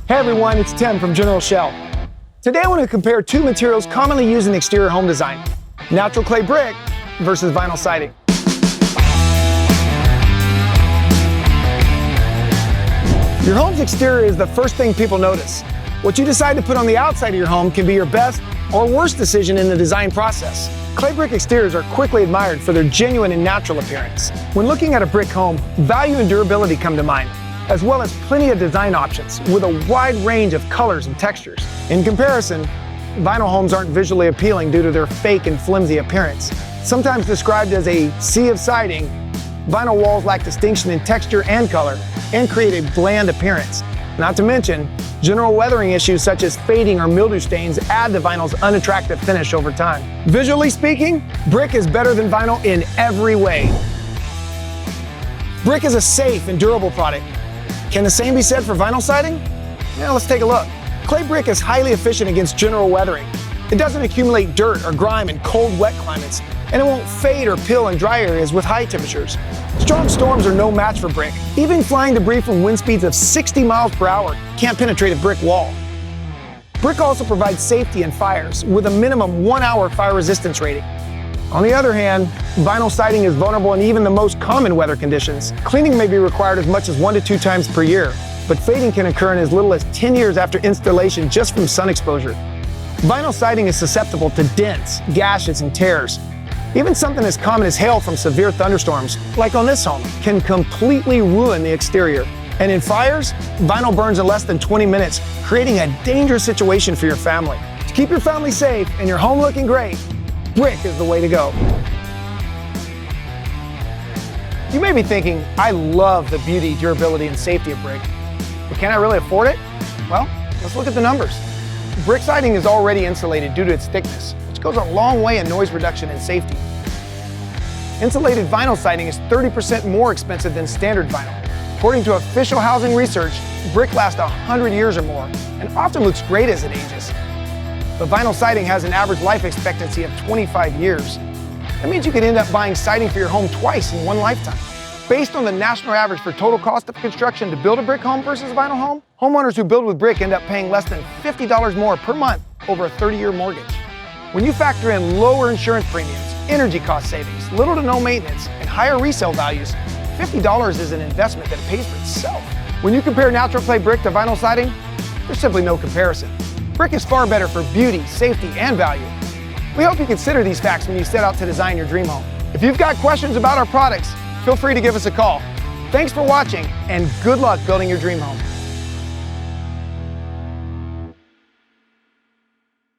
Hey everyone, it's Tim from General Shell. Today I want to compare two materials commonly used in exterior home design: natural clay brick versus vinyl siding. Your home's exterior is the first thing people notice. What you decide to put on the outside of your home can be your best or worst decision in the design process. Clay brick exteriors are quickly admired for their genuine and natural appearance. When looking at a brick home, value and durability come to mind, as well as plenty of design options with a wide range of colors and textures. In comparison, vinyl homes aren't visually appealing due to their fake and flimsy appearance. Sometimes described as a sea of siding, vinyl walls lack distinction in texture and color and create a bland appearance. Not to mention, general weathering issues such as fading or mildew stains add to vinyl's unattractive finish over time. Visually speaking, brick is better than vinyl in every way. Brick is a safe and durable product. Can the same be said for vinyl siding? Yeah, let's take a look. Clay brick is highly efficient against general weathering. It doesn't accumulate dirt or grime in cold, wet climates, and it won't fade or peel in dry areas with high temperatures. Strong storms are no match for brick. Even flying debris from wind speeds of 60 miles per hour can't penetrate a brick wall. Brick also provides safety in fires with a minimum 1-hour fire resistance rating. On the other hand, vinyl siding is vulnerable in even the most common weather conditions. Cleaning may be required as much as 1 to 2 times per year, but fading can occur in as little as 10 years after installation just from sun exposure. Vinyl siding is susceptible to dents, gashes, and tears. Even something as common as hail from severe thunderstorms, like on this home, can completely ruin the exterior. And in fires, vinyl burns in less than 20 minutes, creating a dangerous situation for your family. To keep your family safe and your home looking great, brick is the way to go. You may be thinking, I love the beauty, durability, and safety of brick, but can I really afford it? Well, let's look at the numbers. Brick siding is already insulated due to its thickness, which goes a long way in noise reduction and safety. Insulated vinyl siding is 30% more expensive than standard vinyl. According to official housing research, brick lasts 100 years or more and often looks great as it ages. But vinyl siding has an average life expectancy of 25 years. That means you could end up buying siding for your home twice in one lifetime. Based on the national average for total cost of construction to build a brick home versus a vinyl home, homeowners who build with brick end up paying less than $50 more per month over a 30-year mortgage. When you factor in lower insurance premiums, energy cost savings, little to no maintenance, and higher resale values, $50 is an investment that pays for itself. When you compare natural clay brick to vinyl siding, there's simply no comparison. Brick is far better for beauty, safety, and value. We hope you consider these facts when you set out to design your dream home. If you've got questions about our products, feel free to give us a call. Thanks for watching, and good luck building your dream home.